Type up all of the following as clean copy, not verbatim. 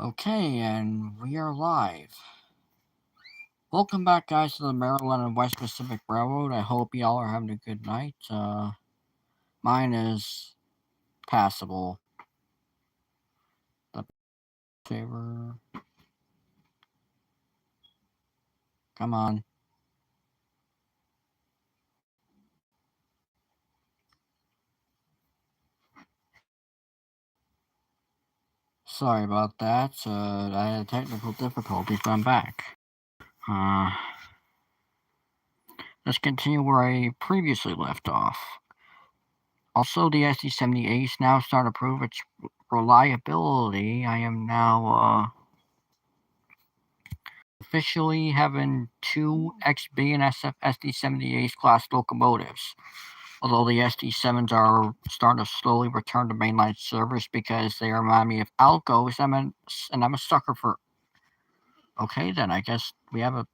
Okay, and we are live. Welcome back, guys, to the Maryland and West Pacific Railroad. I hope y'all are having a good night. Mine is passable. The saver. Come on. Sorry about that. I had technical difficulties, but I'm back. Uh, let's continue where I previously left off. Also, the SD-70 Ace now starting to prove its reliability. I am now officially having two XB and SF SD-70 class locomotives. Although the SD-7s are starting to slowly return to mainline service because they remind me of Alcos, and I'm a sucker for. Okay, then I guess we have a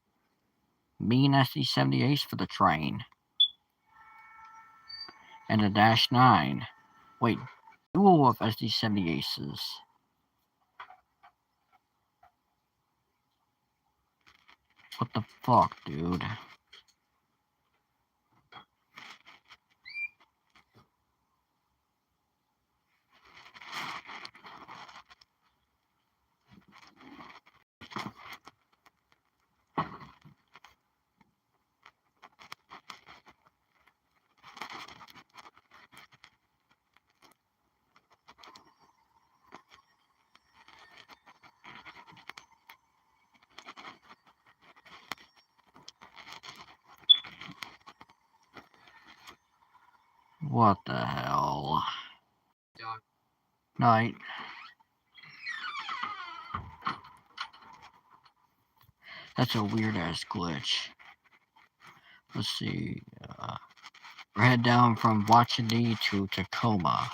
mean SD-70 for the train. And a Dash 9. Wait, duo of SD-70 Aces. What the fuck, dude? What the hell? Night. That's a weird ass glitch. Let's see. We're head down from Wachiti to Tacoma.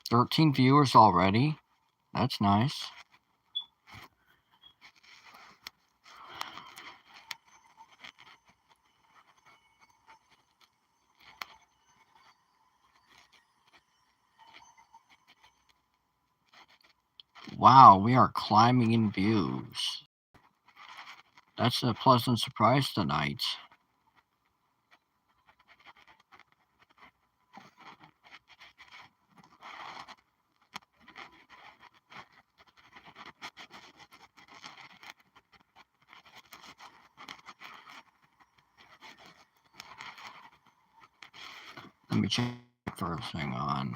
"13 viewers already. That's nice. Wow, we are climbing in views. That's a pleasant surprise tonight. Let me check first. Hang on.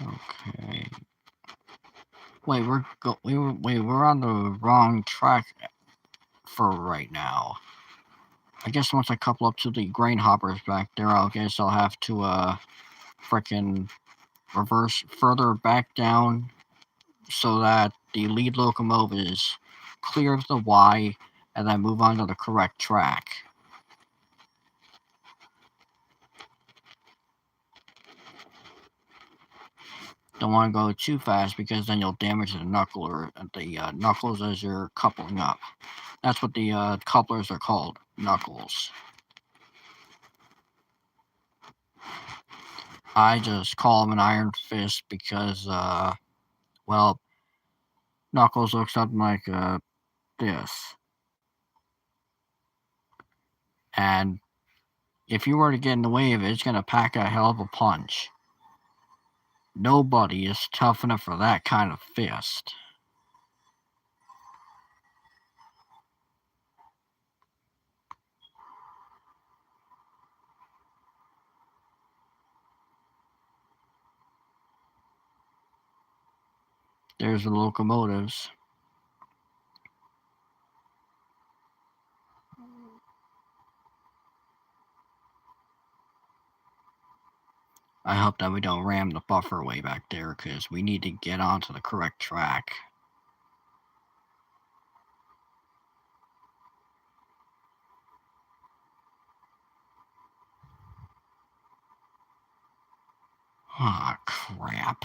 Okay. Wait, we're on the wrong track for right now. I guess once I couple up to the grain hoppers back there, I guess I'll have to frickin' reverse further back down so that the lead locomotive is clear of the Y and then move on to the correct track. Don't want to go too fast because then you'll damage the knuckles as you're coupling up. That's what the couplers are called, knuckles. I just call them an iron fist because, well, knuckles looks something like this. And if you were to get in the way of it, it's going to pack a hell of a punch. Nobody is tough enough for that kind of fist. There's the locomotives. I hope that we don't ram the buffer way back there because we need to get onto the correct track. Ah, crap.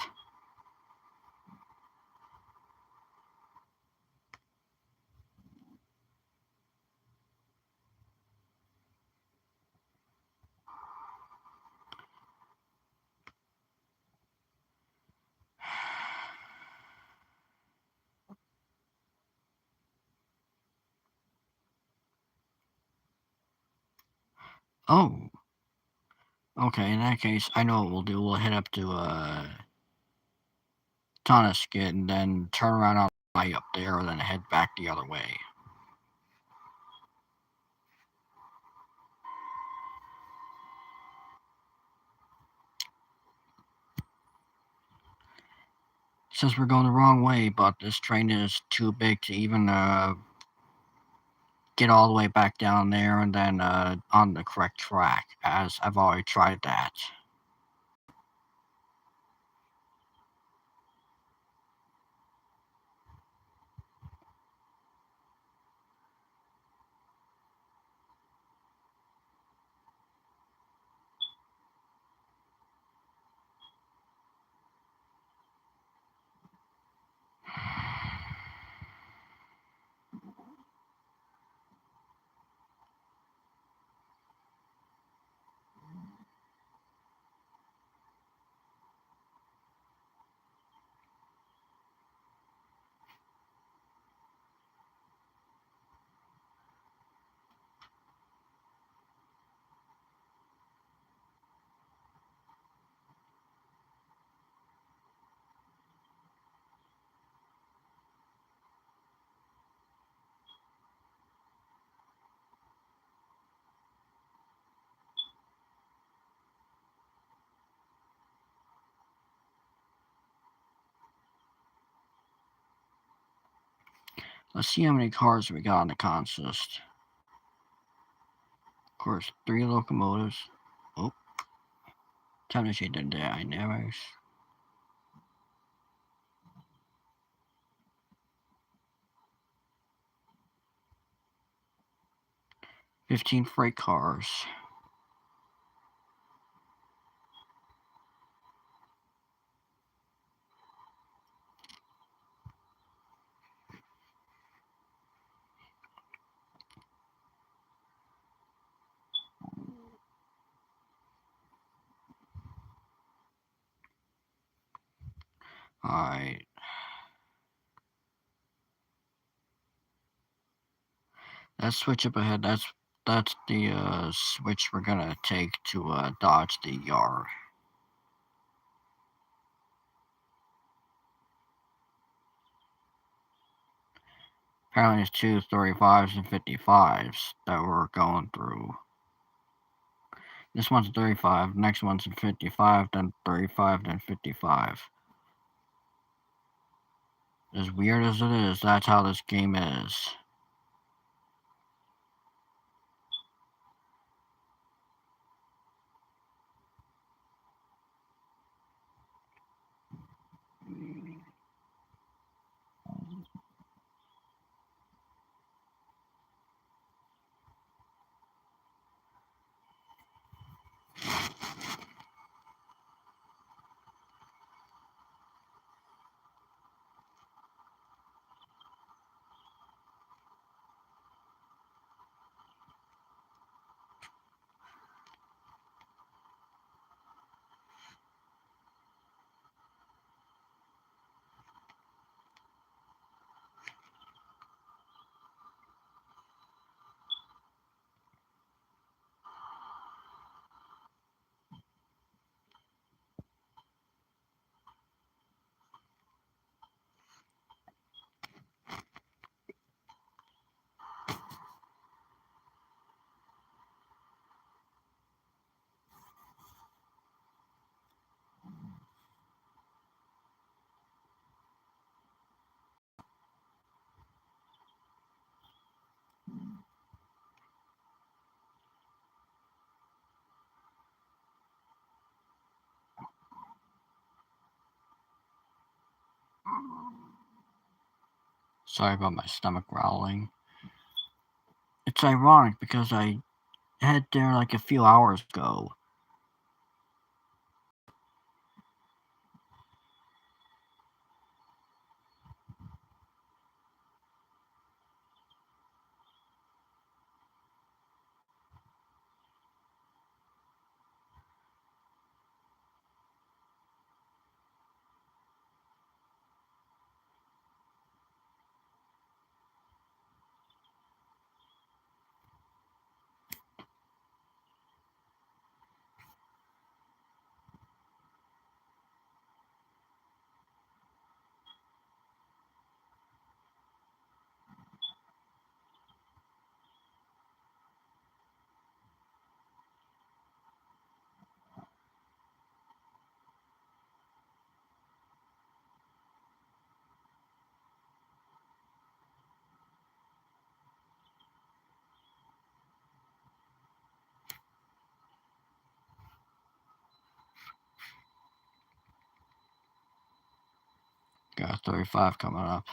Oh. Okay, in that case, I know what we'll do. We'll head up to, Tonnesket and then turn around on the way up there and then head back the other way. Says we're going the wrong way, but this train is too big to even, get all the way back down there and then, on the correct track, as I've already tried that. Let's see how many cars we got on the consist. Of course, 3 locomotives. Oh, time to change the dynamics. 15 freight cars. Alright. That switch up ahead, that's the switch we're gonna take to dodge the yard. Apparently it's 2 35s and 55s that we're going through. This one's 35, next one's 55, then 35, then 55. As weird as it is, that's how this game is. Sorry about my stomach growling. It's ironic because I had there like a few hours ago. 35 coming up.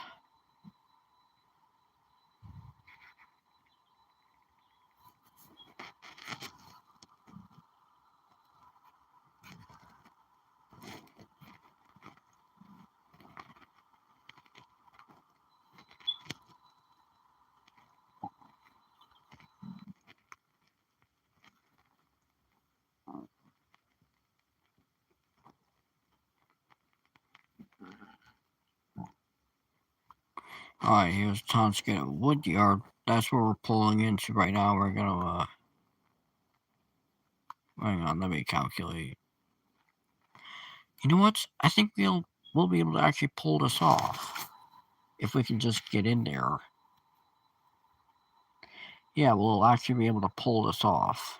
Alright, here's Tonskit Woodyard. That's where we're pulling into right now. We're gonna, hang on, let me calculate. You know what? I think we'll be able to actually pull this off. If we can just get in there. Yeah, we'll actually be able to pull this off.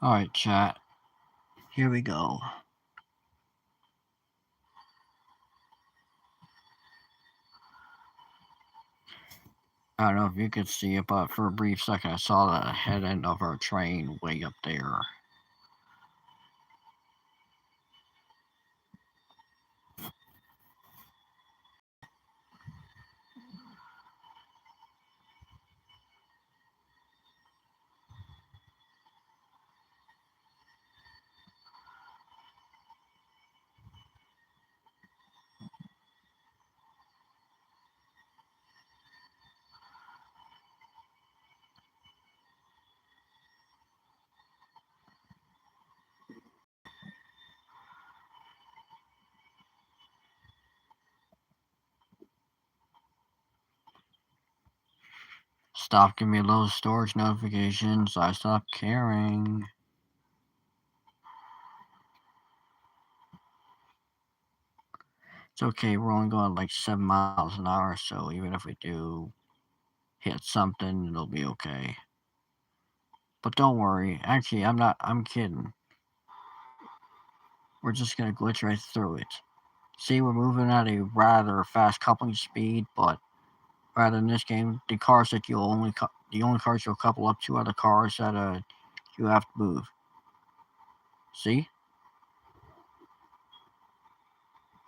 Alright, chat. Here we go. I don't know if you could see it, but for a brief second I saw the head end of our train way up there. Stop giving me low storage notifications. I stopped caring. It's okay, we're only going like 7 miles an hour, so even if we do hit something, it'll be okay. But don't worry. Actually, I'm kidding. We're just gonna glitch right through it. See, we're moving at a rather fast coupling speed, but rather in this game, the cars that the only cars you'll couple up to are the cars that you have to move. See?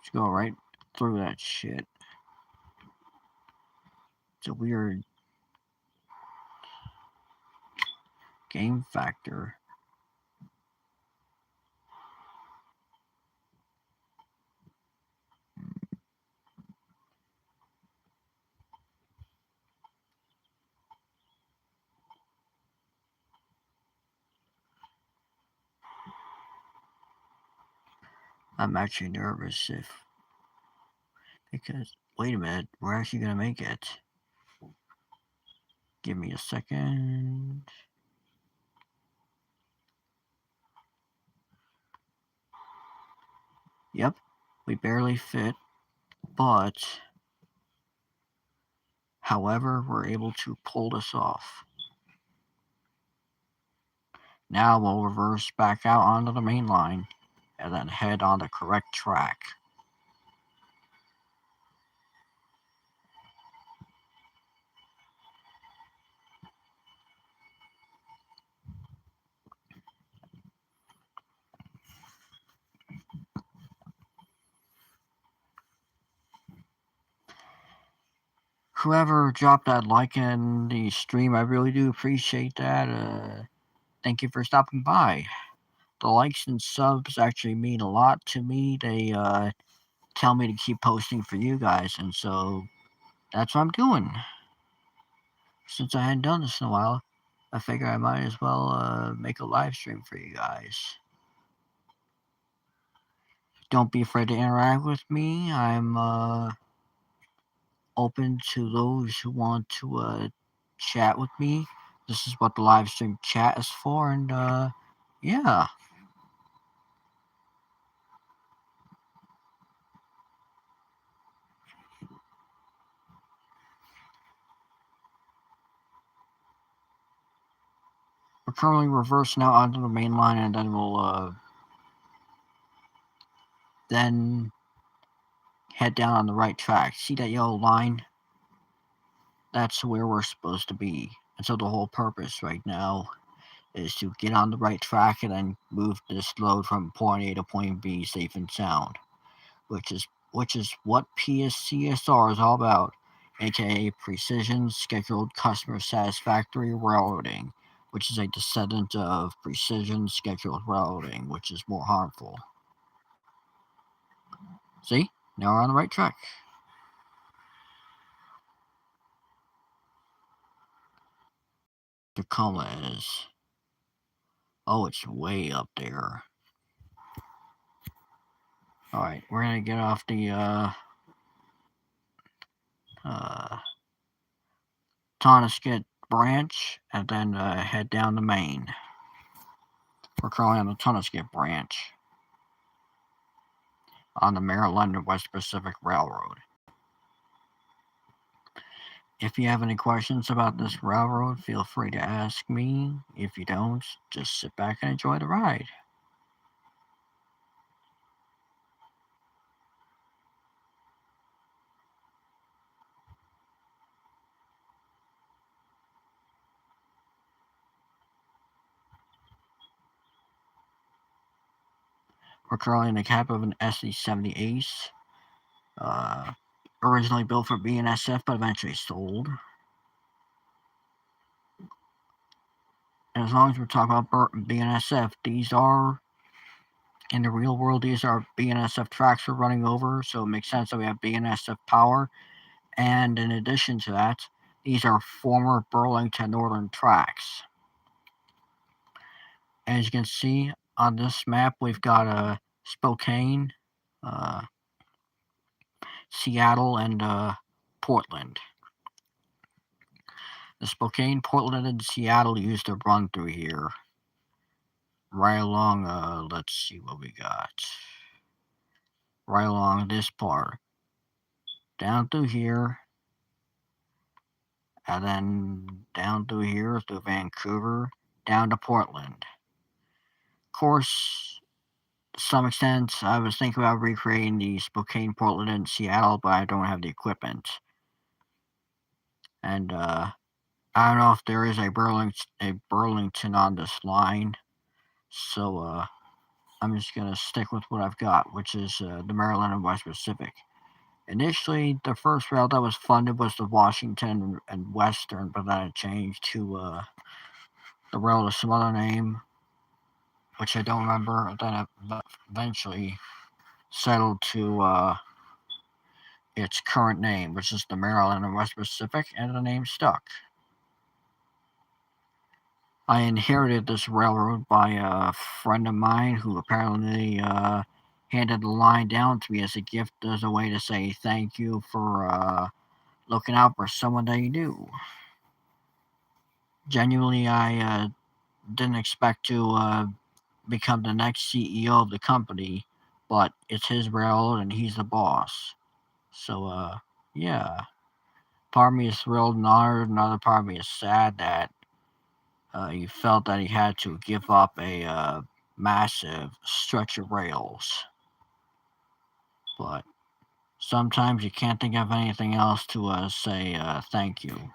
Just go right through that shit. It's a weird game factor. I'm actually nervous because wait a minute, we're actually gonna make it. Give me a second. Yep, we barely fit, but however, we're able to pull this off. Now we'll reverse back out onto the main line and then head on the correct track. whoever dropped that like in the stream, I really do appreciate that. Thank you for stopping by. The likes and subs actually mean a lot to me. They tell me to keep posting for you guys, and so that's what I'm doing. Since I hadn't done this in a while, I figure I might as well make a live stream for you guys. Don't be afraid to interact with me. I'm open to those who want to chat with me. This is what the live stream chat is for, and yeah. We're currently reversing out onto the main line, and then we'll then head down on the right track. See that yellow line? That's where we're supposed to be. And so the whole purpose right now is to get on the right track and then move this load from point A to point B safe and sound, which is what PSCSR is all about, aka Precision Scheduled Customer Satisfactory Railroading, which is a descendant of Precision Scheduled Railroading, which is more harmful. See? Now we're on the right track. Tacoma is. Oh, it's way up there. Alright, we're gonna get off the Tonasket branch and then head down the main. We're currently on the Tonasket branch on the Maryland and West Pacific Railroad. If you have any questions about this railroad, feel free to ask me. If you don't, just sit back and enjoy the ride. We're currently in the cab of an SE-70 Ace, originally built for BNSF but eventually sold. And as long as we're talking about BNSF, these are, in the real world, these are BNSF tracks we're running over, so it makes sense that we have BNSF power. And in addition to that, these are former Burlington Northern tracks. As you can see on this map, we've got Spokane, Seattle, and Portland. The Spokane, Portland, and Seattle used to run through here. Right along, let's see what we got. Right along this part. Down through here. And then down through here through Vancouver. Down to Portland. Of course, to some extent, I was thinking about recreating the Spokane, Portland, and Seattle, but I don't have the equipment. And I don't know if there is a Burlington on this line, so I'm just gonna stick with what I've got, which is the Maryland and West Pacific. Initially, the first rail that was funded was the Washington and Western, but then it changed to the rail with some other name, which I don't remember. Then it eventually settled to its current name, which is the Maryland and West Pacific, and the name stuck. I inherited this railroad by a friend of mine who apparently handed the line down to me as a gift, as a way to say thank you for looking out for someone that you knew. Genuinely, I didn't expect to become the next CEO of the company, but it's his railroad and he's the boss. So, yeah. Part of me is thrilled and honored, another part of me is sad that he felt that he had to give up a massive stretch of rails. But sometimes you can't think of anything else to say thank you.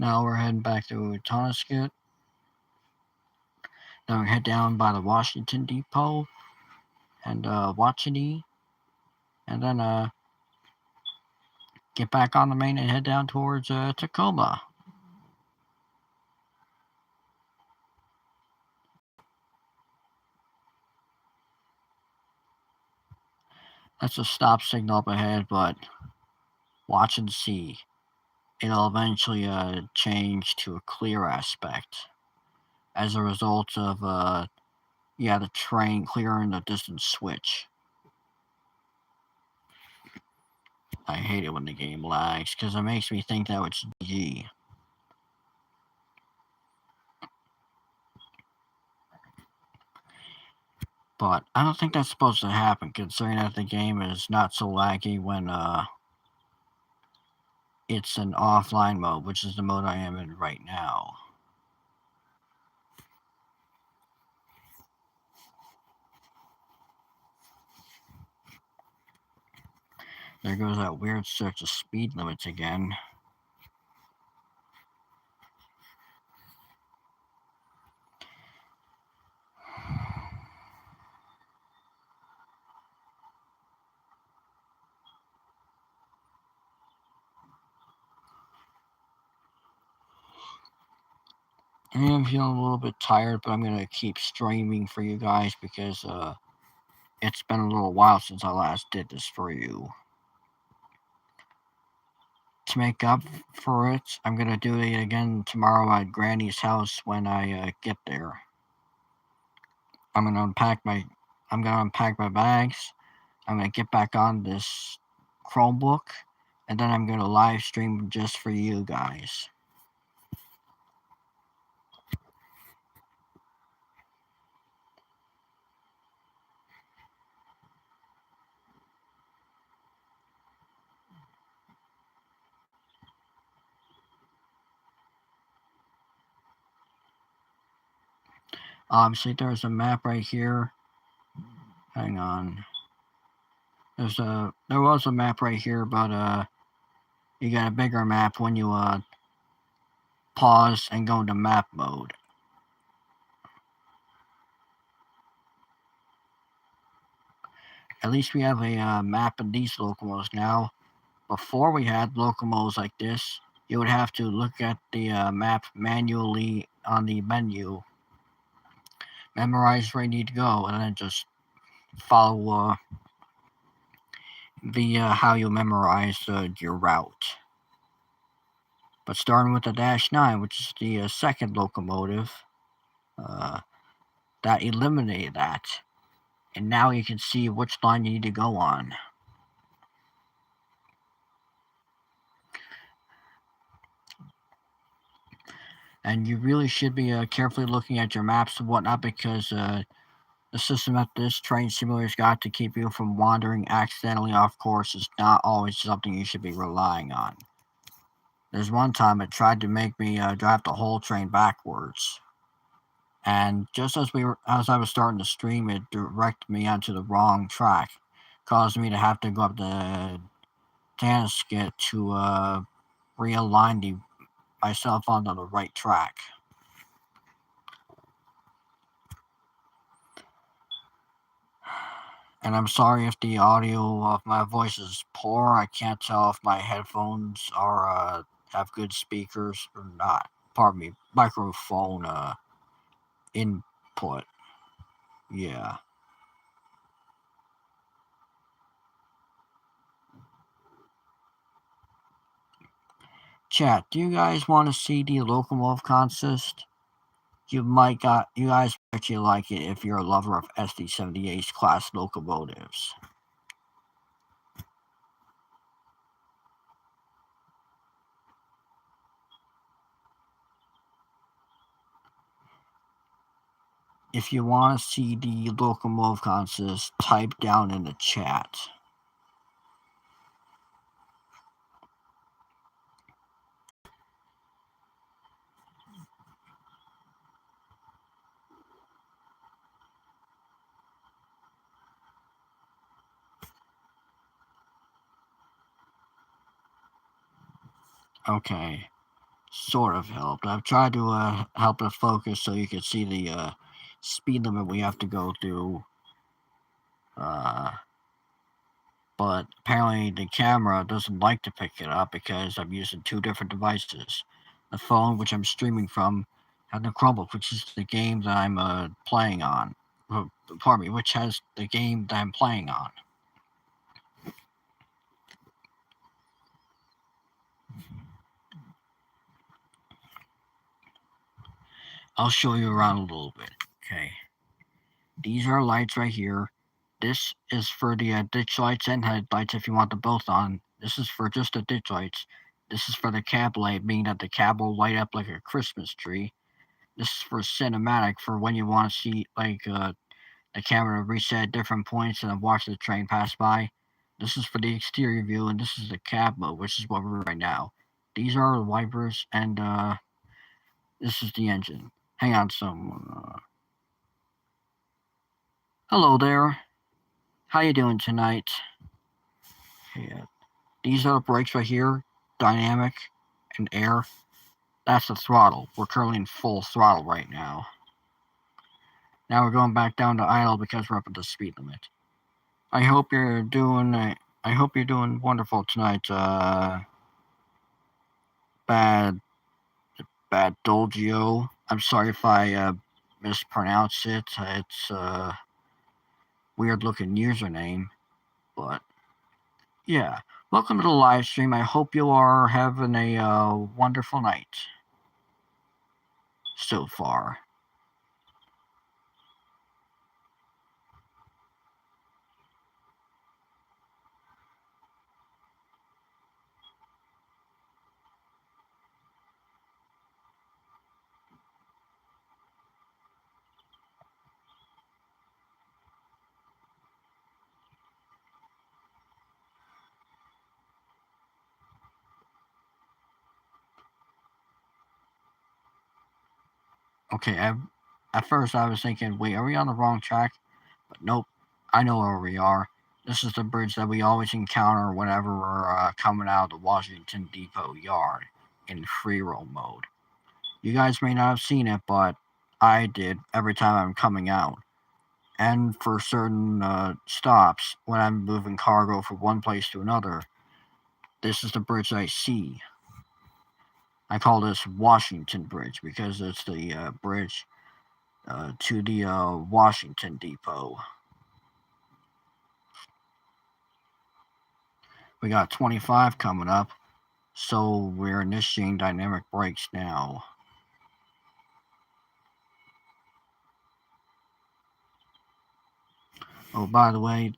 Now we're heading back to Tonasket. Then we head down by the Washington Depot and Wachiti, and then get back on the main and head down towards Tacoma. That's a stop signal up ahead, but watch and see. It'll eventually change to a clear aspect as a result of the train clearing the distance switch. I hate it when the game lags because it makes me think that it's G. But I don't think that's supposed to happen, considering that the game is not so laggy when it's an offline mode, which is the mode I am in right now. There goes that weird search of speed limits again. I am feeling a little bit tired, but I'm going to keep streaming for you guys because it's been a little while since I last did this for you. To make up for it, I'm going to do it again tomorrow at Granny's house when I get there. I'm going to unpack my bags. I'm going to get back on this Chromebook, and then I'm going to live stream just for you guys. Obviously, there's a map right here. Hang on. There was a map right here, but you got a bigger map when you pause and go into map mode. At least we have a map of these locomotives now. Before we had locomotives like this, you would have to look at the map manually on the menu, memorize where you need to go, and then just follow how you memorize your route. But starting with the Dash 9, which is the second locomotive, that eliminated that. And now you can see which line you need to go on. And you really should be carefully looking at your maps and whatnot, because the system that this train simulator's got to keep you from wandering accidentally off course is not always something you should be relying on. There's one time it tried to make me drive the whole train backwards. And just as I was starting to stream, it directed me onto the wrong track, caused me to have to go up the Tonasket to realign myself onto the right track. And I'm sorry if the audio of my voice is poor. I can't tell if my headphones are have good speakers or not. Pardon me, microphone input. Yeah. Chat, do you guys want to see the locomotive consist? You guys actually like it if you're a lover of SD-78 class locomotives. If you want to see the locomotive consist, type down in the chat. Okay, sort of helped. I've tried to help it focus so you can see the speed limit we have to go through. But apparently the camera doesn't like to pick it up because I'm using two different devices. The phone, which I'm streaming from, and the Chromebook, which is the game that I'm playing on. Pardon me, which has the game that I'm playing on. I'll show you around a little bit. Okay. These are lights right here. This is for the ditch lights and headlights if you want them both on. This is for just the ditch lights. This is for the cab light, meaning that the cab will light up like a Christmas tree. This is for cinematic, for when you want to see the camera reset at different points and watch the train pass by. This is for the exterior view, and this is the cab mode, which is what we're right now. These are the wipers, and this is the engine. Hang on, hello there. How you doing tonight? Yeah. These are the brakes right here, dynamic and air. That's the throttle. We're currently in full throttle right now. Now we're going back down to idle because we're up at the speed limit. I hope you're doing wonderful tonight. Bad Dolgio. I'm sorry if I mispronounce it. It's a weird looking username, but yeah. Welcome to the live stream. I hope you are having a wonderful night so far. Okay, at first I was thinking, wait, are we on the wrong track? But nope, I know where we are. This is the bridge that we always encounter whenever we're coming out of the Washington Depot yard in free roam mode. You guys may not have seen it, but I did every time I'm coming out. And for certain stops, when I'm moving cargo from one place to another, this is the bridge I see. I call this Washington Bridge because it's the bridge to the Washington Depot. We got 25 coming up, so we're initiating dynamic brakes now. Oh, by the way,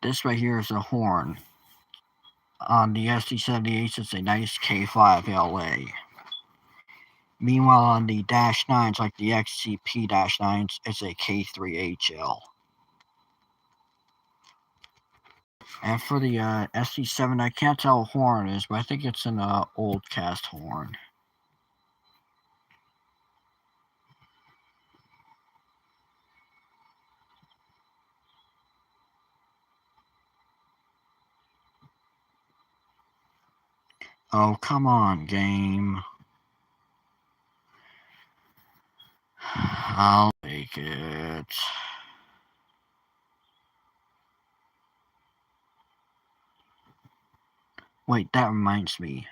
this right here is a horn. On the SD78s, it's a nice K5 LA. Meanwhile, on the Dash 9s, like the XCP Dash 9s, it's a K3HL. And for the SD7, I can't tell what horn it is, but I think it's an old cast horn. Oh, come on, game. I'll take it. Wait, that reminds me.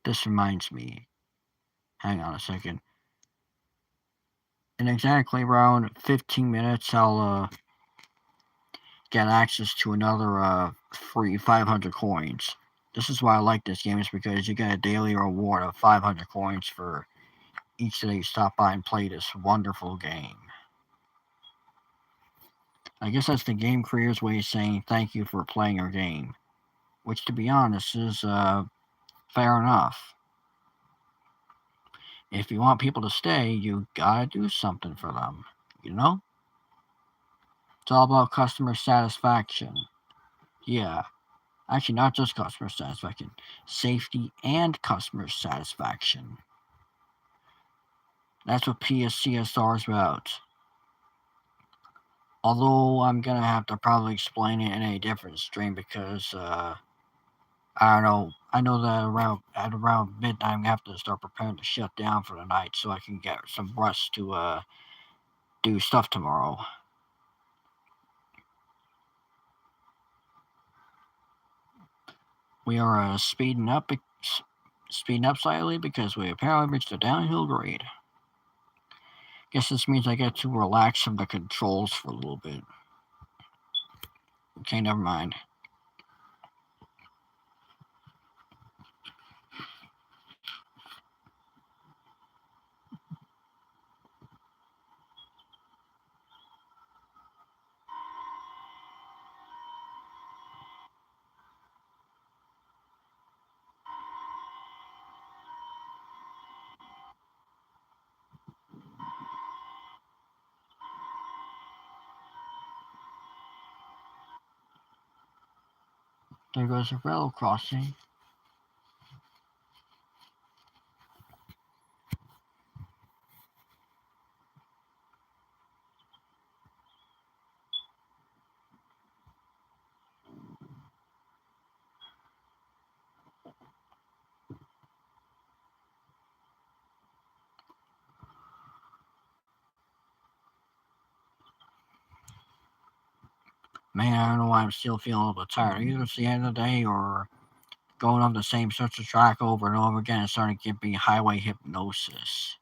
This reminds me. Hang on a second. In exactly around 15 minutes, I'll get access to another free 500 coins. This is why I like this game, is because you get a daily reward of 500 coins for each day you stop by and play this wonderful game. I guess that's the game creator's way of saying thank you for playing our game, which, to be honest, is fair enough. If you want people to stay, you gotta do something for them, you know? It's all about customer satisfaction. Yeah, actually, not just customer satisfaction, safety and customer satisfaction. That's what PSCSR is about. Although I'm gonna have to probably explain it in a different stream because I don't know. I know that around midnight I'm gonna have to start preparing to shut down for the night so I can get some rest to do stuff tomorrow. We are speeding up slightly because we apparently reached a downhill grade. Guess this means I get to relax from the controls for a little bit. Okay, never mind. There goes a rail crossing. Man, I don't know why I'm still feeling a little bit tired. Either it's the end of the day or going on the same sorts of track over and over again and starting to give me highway hypnosis.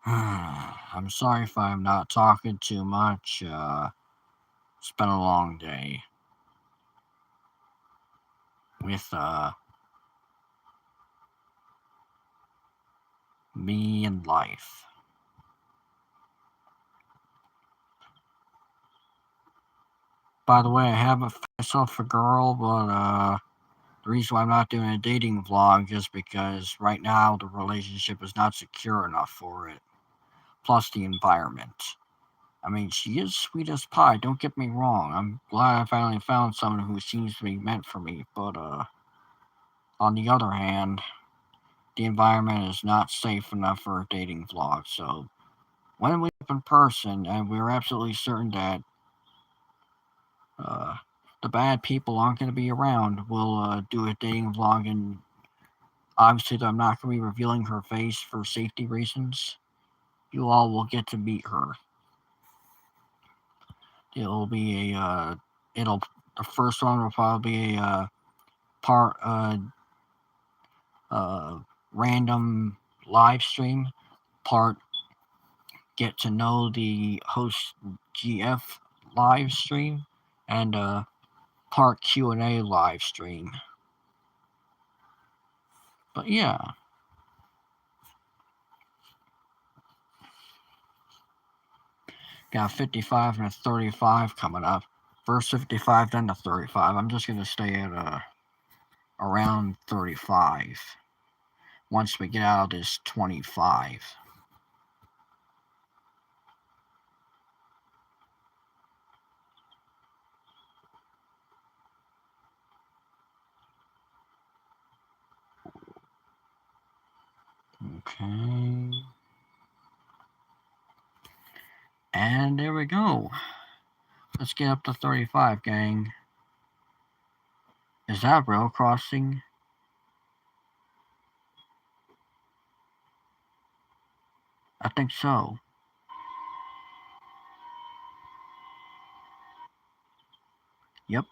I'm sorry if I'm not talking too much. It's been a long day with me and life. By the way, I haven't found myself a girl, but the reason why I'm not doing a dating vlog is because right now the relationship is not secure enough for it. Plus the environment. I mean, she is sweet as pie, don't get me wrong. I'm glad I finally found someone who seems to be meant for me, but on the other hand, the environment is not safe enough for a dating vlog, so when we meet in person and we're absolutely certain that uh, the bad people aren't going to be around, we'll do a dating vlog, and obviously I'm not going to be revealing her face for safety reasons. You all will get to meet her. It'll be it'll the first one will probably be a part random live stream, part get to know the host GF live stream, and part Q&A live stream. But yeah. Got 55 and a 35 coming up. First 55, then the 35. I'm just going to stay at around 35 once we get out of this 25. Okay. And there we go. Let's get up to 35, gang. Is that rail crossing? I think so. Yep.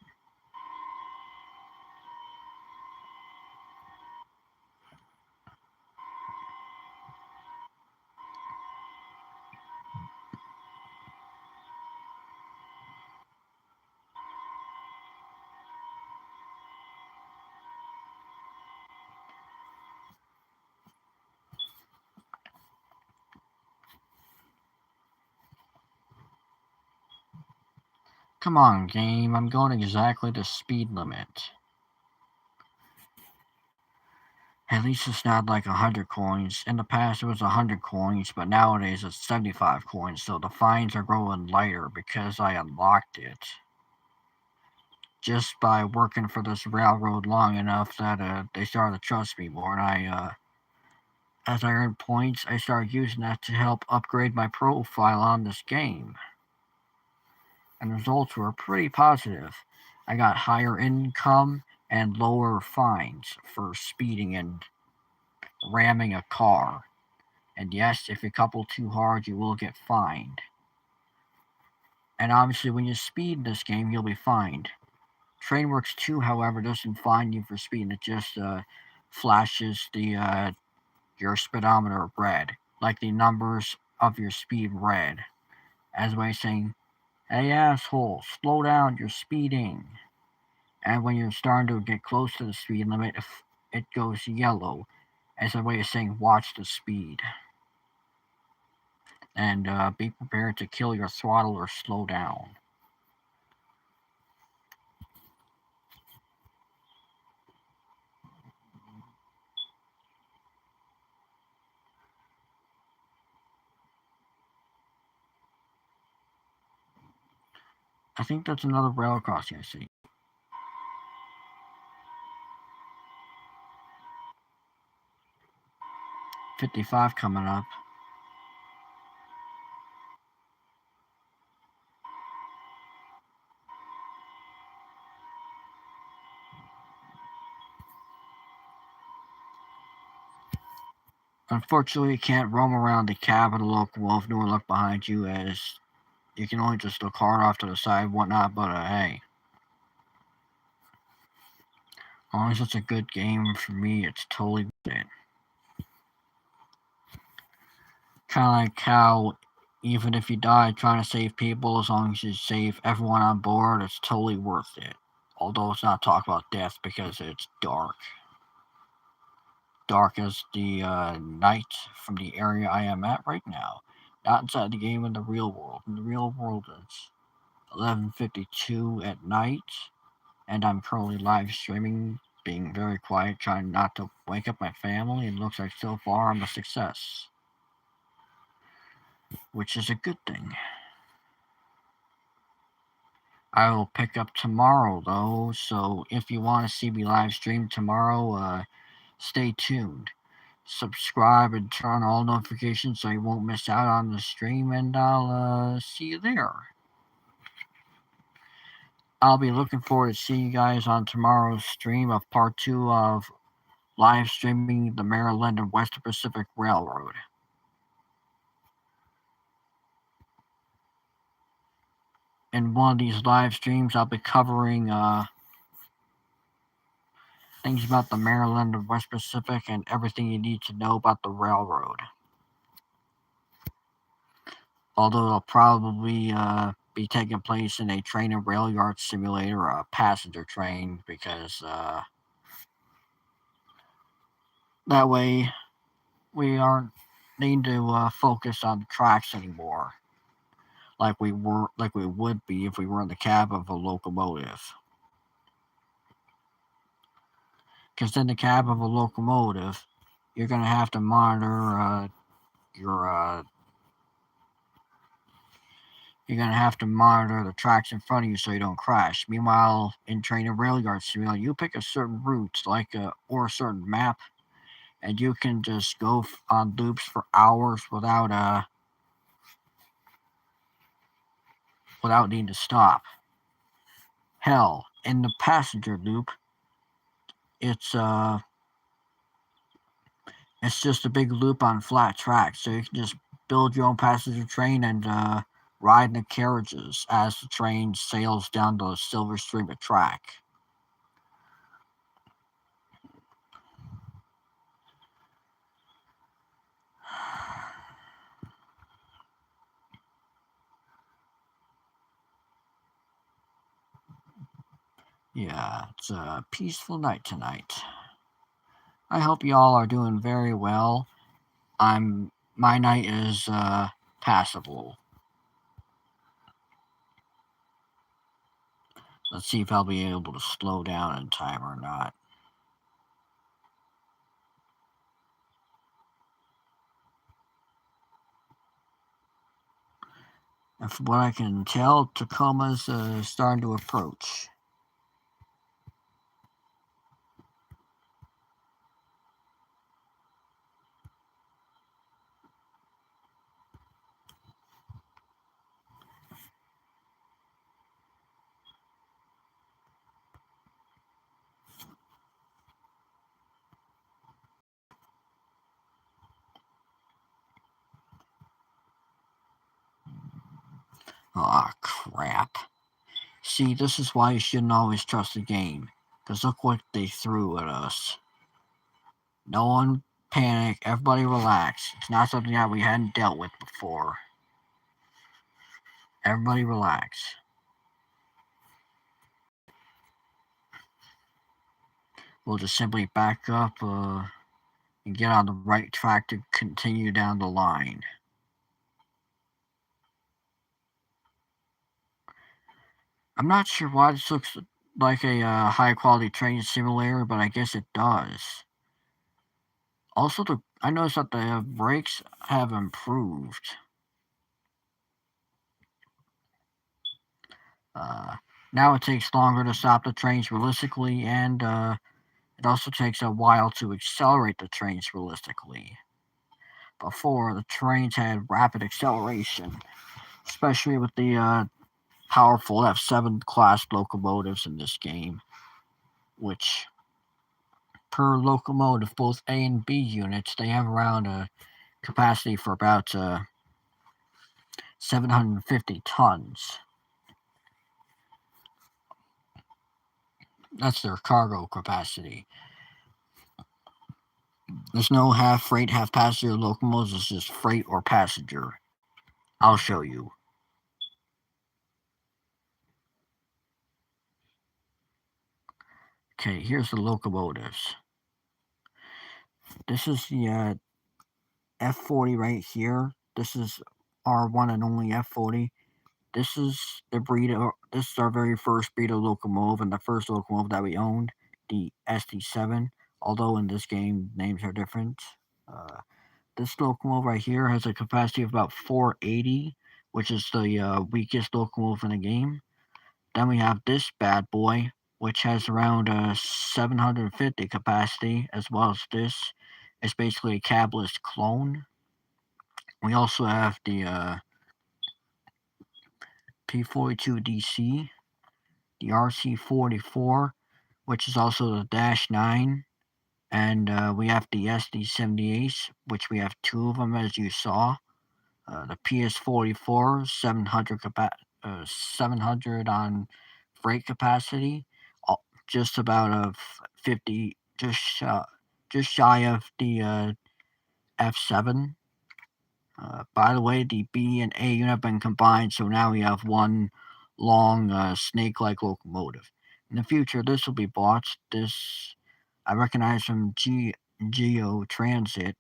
Come on, game. I'm going exactly the speed limit. At least it's not like 100 coins. In the past it was 100 coins, but nowadays it's 75 coins, so the fines are growing lighter because I unlocked it. Just by working for this railroad long enough that they started to trust me more, and as I earned points, I started using that to help upgrade my profile on this game. And the results were pretty positive. I got higher income and lower fines for speeding and ramming a car. And yes, if you couple too hard, you will get fined. And obviously, when you speed in this game, you'll be fined. Trainworks 2, however, doesn't fine you for speeding. It just flashes your speedometer red, like the numbers of your speed red, as a way of saying, "Hey asshole, slow down, you're speeding." And when you're starting to get close to the speed limit, it goes yellow, as a way of saying, "Watch the speed." And be prepared to kill your throttle or slow down. I think that's another rail crossing I see. 55 coming up. Unfortunately, you can't roam around the cab of the locomotive nor look behind you, as you can only just look hard off to the side and whatnot, but hey. As long as it's a good game for me, it's totally worth it. Kind of like how, even if you die trying to save people, as long as you save everyone on board, it's totally worth it. Although it's not talk about death because it's dark. Dark as the night from the area I am at right now. Not inside the game, in the real world. In the real world, it's 11:52 at night, and I'm currently live streaming, being very quiet, trying not to wake up my family, and it looks like so far I'm a success. Which is a good thing. I will pick up tomorrow, though, so if you want to see me live stream tomorrow, stay tuned. Subscribe and turn on all notifications so you won't miss out on the stream, and I'll see you there. I'll be looking forward to seeing you guys on tomorrow's stream of part 2 of live streaming the Maryland and Western Pacific Railroad. In one of these live streams, I'll be covering things about the Maryland and West Pacific and everything you need to know about the railroad. Although it'll probably be taking place in a train and rail yard simulator or a passenger train, because that way we aren't need to focus on tracks anymore, like we would be if we were in the cab of a locomotive. Because in the cab of a locomotive, you're going to have to monitor your you're going to have to monitor the tracks in front of you so you don't crash. Meanwhile, in train and rail yard simulator, you pick a certain route, or a certain map, and you can just go on loops for hours without needing to stop. Hell, in the passenger loop, it's just a big loop on flat tracks, so you can just build your own passenger train and ride in the carriages as the train sails down the Silver Stream track. Yeah, it's a peaceful night tonight. I hope y'all are doing very well. My night is passable. Let's see if I'll be able to slow down in time or not. And from what I can tell, Tacoma's starting to approach. Aw, crap. See, this is why you shouldn't always trust the game. Because look what they threw at us. No one panic, everybody relax. It's not something that we hadn't dealt with before. Everybody relax. We'll just simply back up and get on the right track to continue down the line. I'm not sure why this looks like a high quality train simulator, but I guess it does. Also, I noticed that the brakes have improved. Now it takes longer to stop the trains realistically, and it also takes a while to accelerate the trains realistically. Before, the trains had rapid acceleration, especially with the powerful F7 class locomotives in this game, which per locomotive, both A and B units, they have around a capacity for about 750 tons. That's their cargo capacity. There's no half freight, half passenger locomotives, it's just freight or passenger. I'll show you. Okay, here's the locomotives. This is the F40 right here. This is our one and only F40. This is the breed of, this is our very first breed of locomotive and the first locomotive that we owned, the SD7. Although in this game names are different. This locomotive right here has a capacity of about 480, which is the weakest locomotive in the game. Then we have this bad boy, which has around 750 capacity, as well as this. It's basically a cabless clone. We also have the P42DC, the RC44, which is also the Dash 9, and we have the SD78, which we have two of them as you saw. The PS44, 700 on freight capacity, just about of 50, just shy of the F7. By the way, the B and A unit have been combined, so now we have one long snake-like locomotive. In the future, this will be bought. This I recognize from Geo Transit.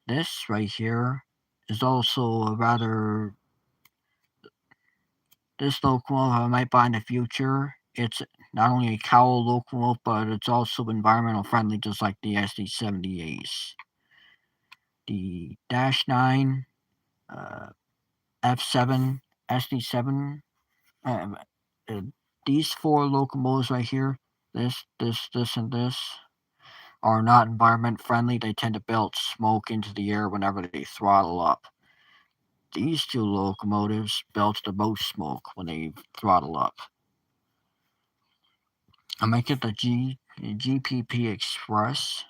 This right here is also a rather. This locomotive I might buy in the future. It's not only a cowl locomotive, but it's also environmental friendly, just like the SD78s. The Dash 9, F7, SD7, uh, uh, these four locomotives right here, this, and this, are not environment friendly. They tend to belch smoke into the air whenever they throttle up. These two locomotives belch the most smoke when they throttle up. I might get the GPP Express.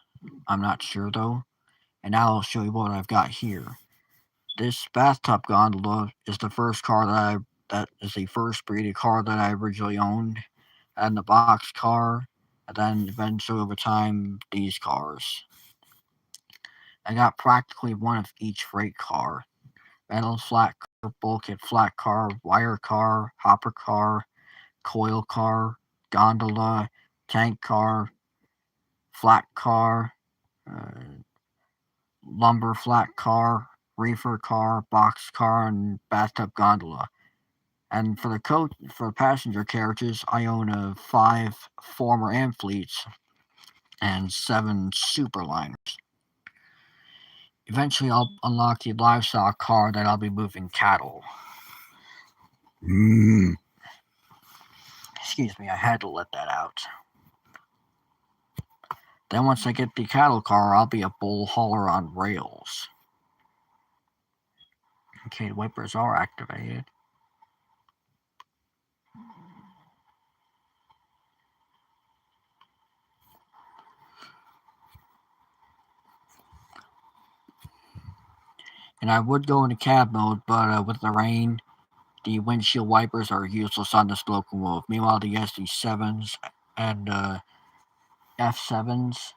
I'm not sure though. And now I'll show you what I've got here. This bathtub gondola is the first car that is the first breed of car that I originally owned. And the box car, and then eventually over time these cars. I got practically one of each freight car. Metal flat car, bulkhead flat car, wire car, hopper car, coil car, gondola, tank car, flat car, uh, lumber flat car, reefer car, box car, and bathtub gondola. And for passenger carriages, I own 5 former Amfleets and 7 Superliners. Eventually, I'll unlock the livestock car that I'll be moving cattle. Excuse me, I had to let that out. Then once I get the cattle car, I'll be a bull hauler on rails. Okay, the wipers are activated. And I would go into cab mode, but with the rain, the windshield wipers are useless on this locomotive. Meanwhile, the SD7s and F7s,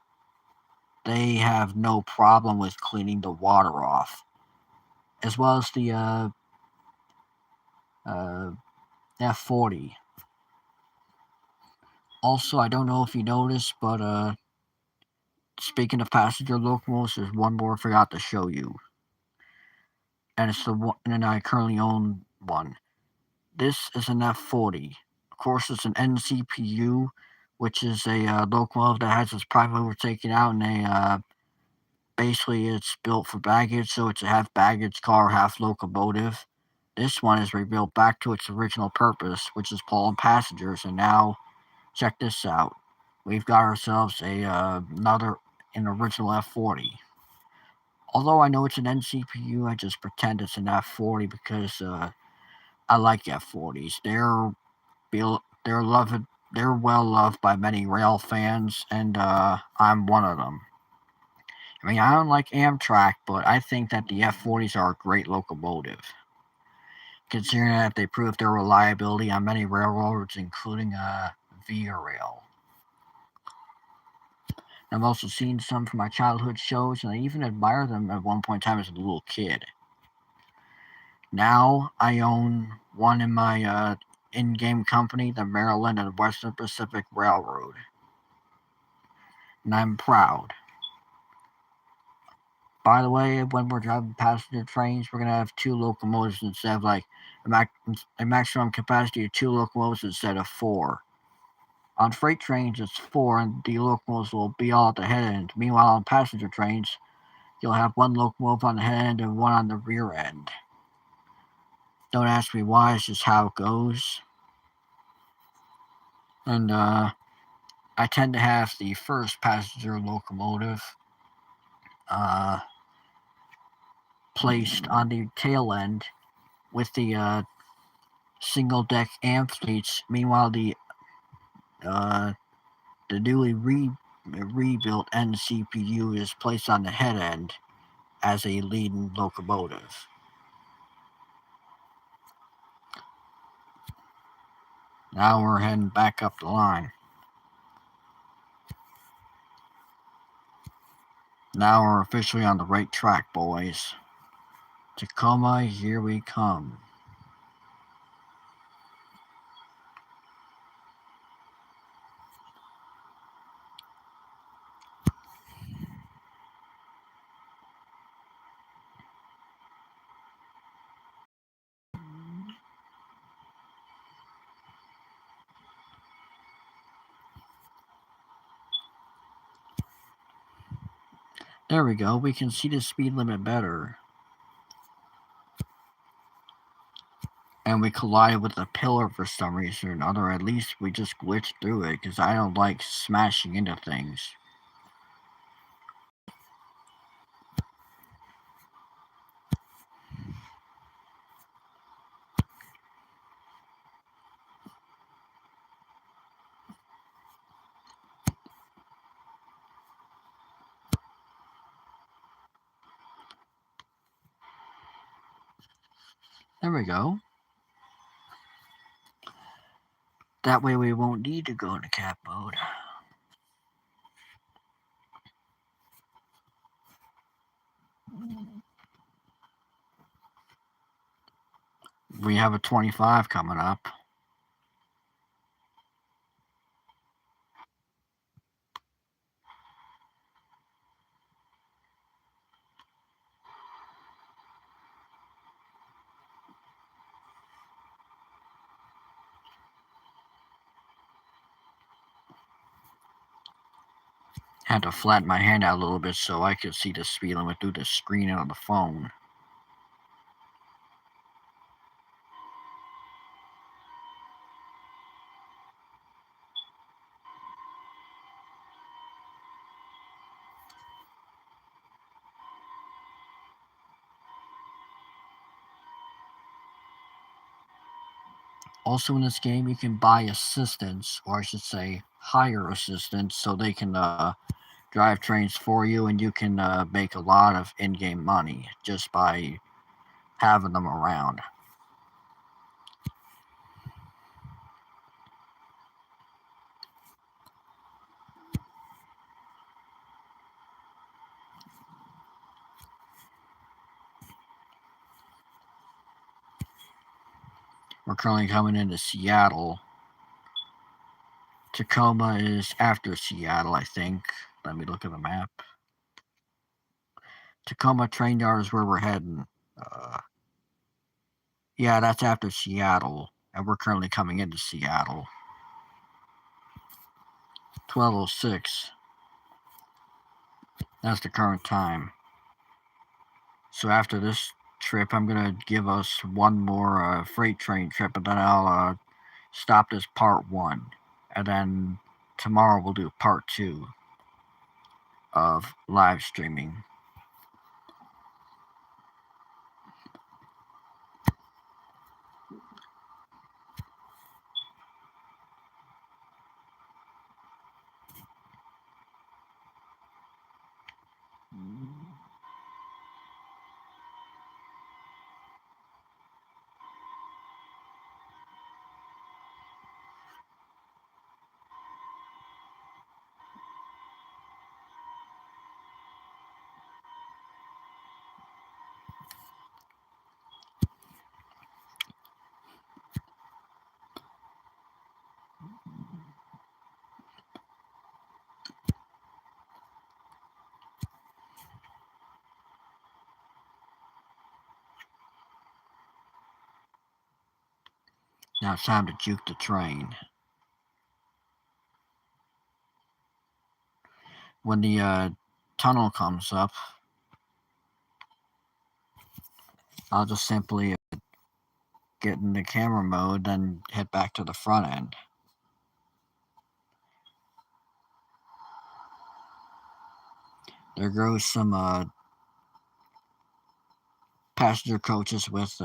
they have no problem with cleaning the water off, as well as the F40. Also, I don't know if you noticed, but speaking of passenger locomotives, there's one more I forgot to show you, and it's the one, and I currently own one. This is an F40. Of course, it's an NCPU, which is a locomotive that has its private mover taken out, and basically it's built for baggage, so it's a half baggage car, half locomotive. This one is rebuilt back to its original purpose, which is pulling passengers. And now, check this out: we've got ourselves an original F40. Although I know it's an NCPU, I just pretend it's an F40 because I like F40s. They're loved. They're well loved by many rail fans, and I'm one of them. I mean, I don't like Amtrak, but I think that the F40s are a great locomotive, considering that they prove their reliability on many railroads, including Via Rail. I've also seen some from my childhood shows, and I even admired them at one point in time as a little kid. Now I own one in my in-game company, the Maryland and Western Pacific Railroad, and I'm proud. By the way, when we're driving passenger trains, we're gonna have two locomotives instead of like a maximum capacity of two locomotives instead of four. On freight trains, it's four, and the locomotives will be all at the head end. Meanwhile, on passenger trains, you'll have one locomotive on the head end and one on the rear end. Don't ask me why; it's just how it goes. And I tend to have the first passenger locomotive placed on the tail end with the single deck amphitheatres. Meanwhile, the newly rebuilt NCPU is placed on the head end as a leading locomotive. Now we're heading back up the line. Now we're officially on the right track, boys. Tacoma, here we come. There we go, we can see the speed limit better. And we collided with a pillar for some reason or another. At least we just glitched through it, because I don't like smashing into things. There we go. That way we won't need to go into cab mode. We have a 25 coming up. Had to flatten my hand out a little bit so I could see the speed limit through the screen on the phone. Also in this game, you can buy assistants, or I should say, hire assistants, so they can drive trains for you, and you can make a lot of in-game money just by having them around. We're currently coming into Seattle. Tacoma is after Seattle, I think. Let me look at the map. Tacoma train yard is where we're heading. Yeah, that's after Seattle, and we're currently coming into Seattle. 12:06. That's the current time. So after this trip, I'm gonna give us one more freight train trip, and then I'll stop this part 1, and then tomorrow we'll do part 2 of live streaming. Now it's time to juke the train. When the tunnel comes up, I'll just simply get in the camera mode, then head back to the front end. There goes some passenger coaches with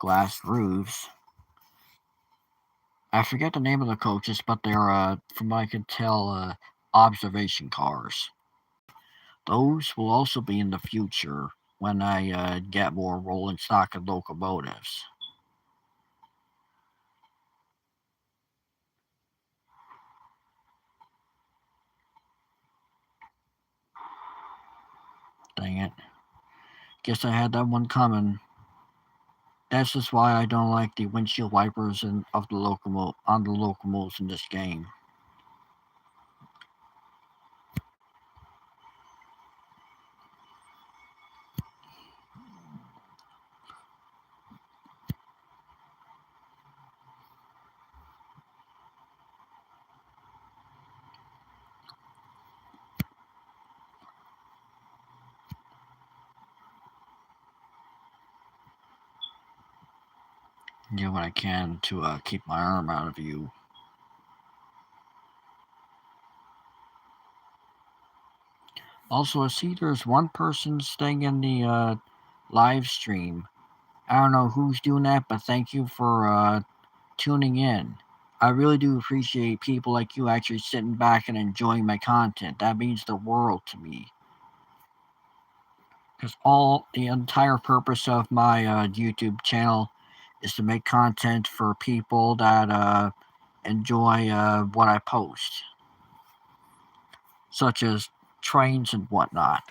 glass roofs. I forget the name of the coaches, but they're, from what I can tell, observation cars. Those will also be in the future when I get more rolling stock of locomotives. Dang it. Guess I had that one coming. That's just why I don't like the windshield wipers on the locomotives in this game. Do what I can to keep my arm out of view. Also, I see there's one person staying in the live stream. I don't know who's doing that, but thank you for tuning in. I really do appreciate people like you actually sitting back and enjoying my content. That means the world to me. Because the entire purpose of my YouTube channel is to make content for people that enjoy what I post, such as trains and whatnot.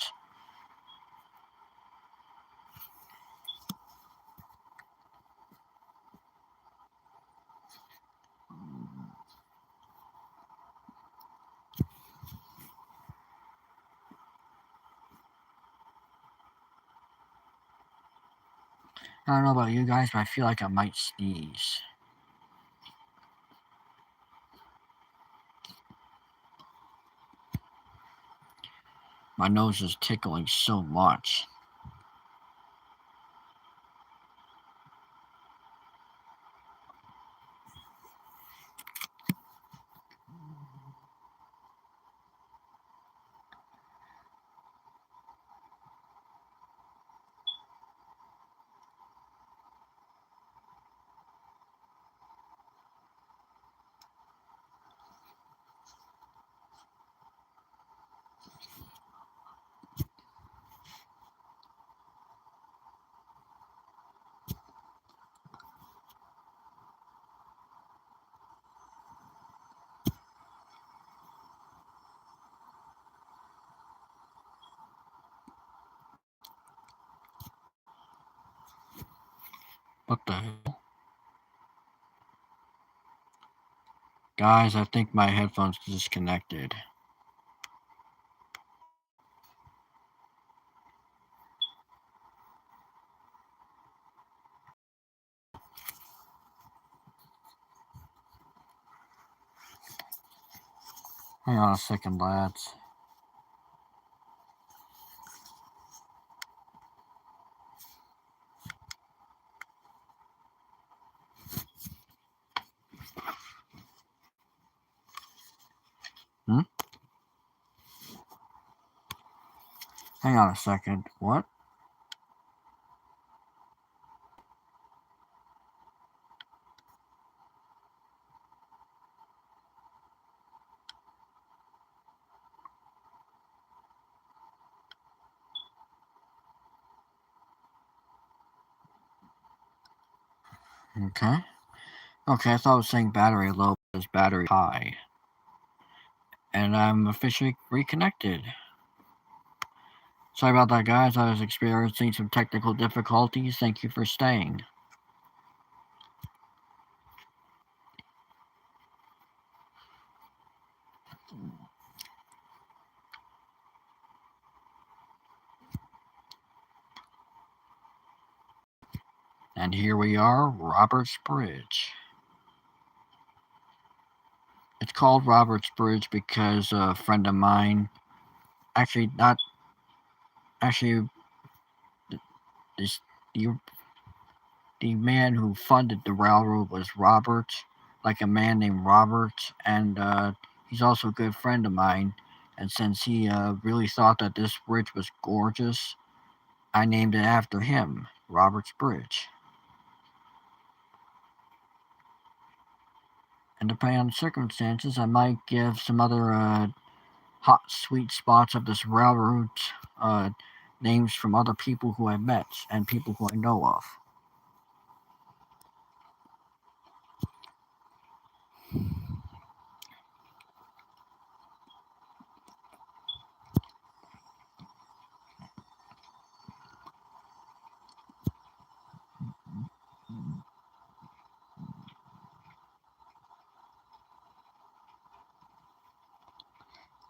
I don't know about you guys, but I feel like I might sneeze. My nose is tickling so much. What the hell? Guys, I think my headphones disconnected. Hang on a second, lads. Hang on a second. What? Okay. Okay, I thought it was saying battery low, but it's battery high. And I'm officially reconnected. Sorry about that, guys. I was experiencing some technical difficulties. Thank you for staying. And here we are, Roberts Bridge. It's called Roberts Bridge because a friend of mine, actually not, actually, this, the man who funded the railroad was Robert, like a man named Robert, and he's also a good friend of mine. And since he really thought that this bridge was gorgeous, I named it after him, Roberts Bridge. And depending on the circumstances, I might give some other hot, sweet spots of this railroad names from other people who I met and people who I know of.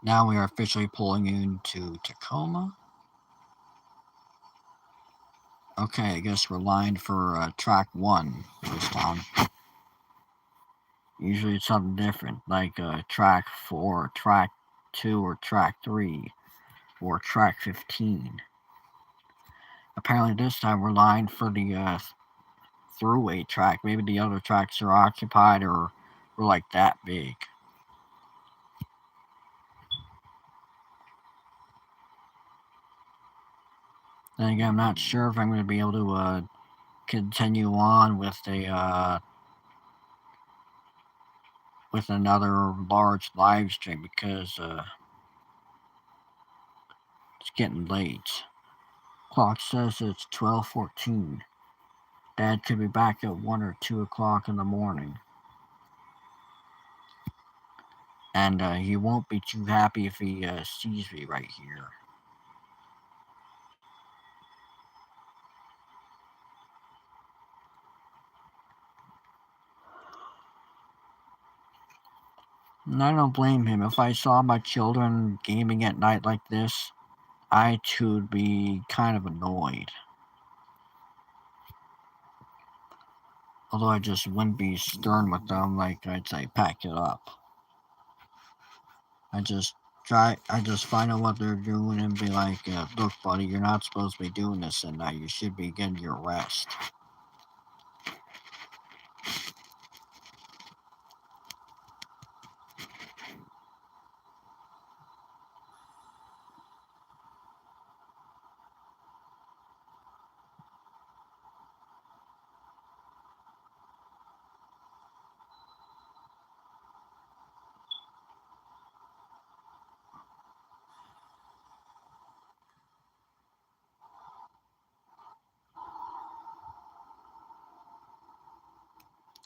Now we are officially pulling into Tacoma. Okay, I guess we're lined for track 1 this time. Usually it's something different, like track 4, track 2, or track 3, or track 15. Apparently this time we're lined for the throughway track. Maybe the other tracks are occupied or were like that big. Then again, I'm not sure if I'm going to be able to continue on with with another large live stream because it's getting late. Clock says it's 12:14. Dad could be back at 1 or 2 o'clock in the morning. And he won't be too happy if he sees me right here. And I don't blame him. If I saw my children gaming at night like this, I too would be kind of annoyed. Although I just wouldn't be stern with them, like I'd say, pack it up. I just find out what they're doing and be like, look, buddy, you're not supposed to be doing this at night. You should be getting your rest.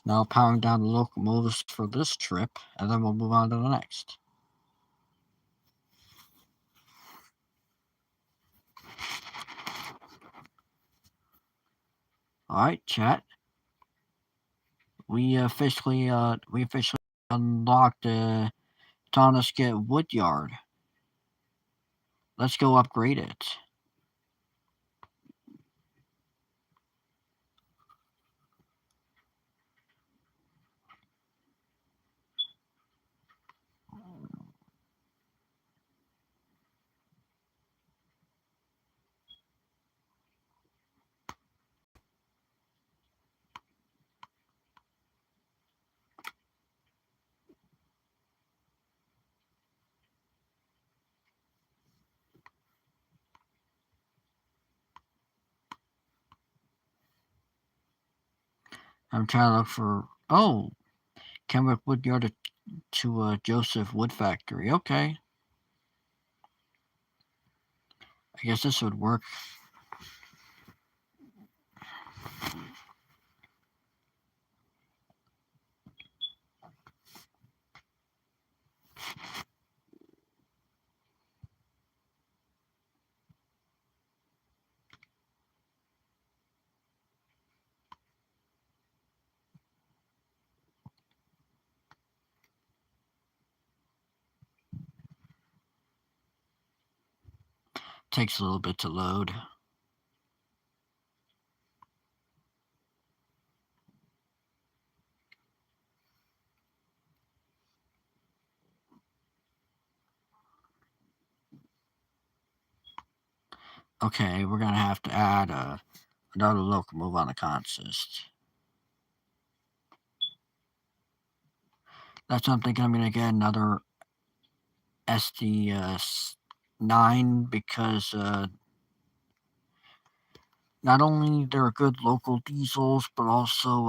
Now powering down the locomotives for this trip, and then we'll move on to the next. Alright, chat. we officially unlocked the Tonasket Woodyard. Let's go upgrade it. I'm trying to look for. Oh, Kenwick Woodyard to Joseph Wood Factory. Okay. I guess this would work. Takes a little bit to load. Okay, we're gonna have to add another locomotive on the consist. That's what I'm thinking. I'm gonna get another SD9 because not only they're good local diesels, but also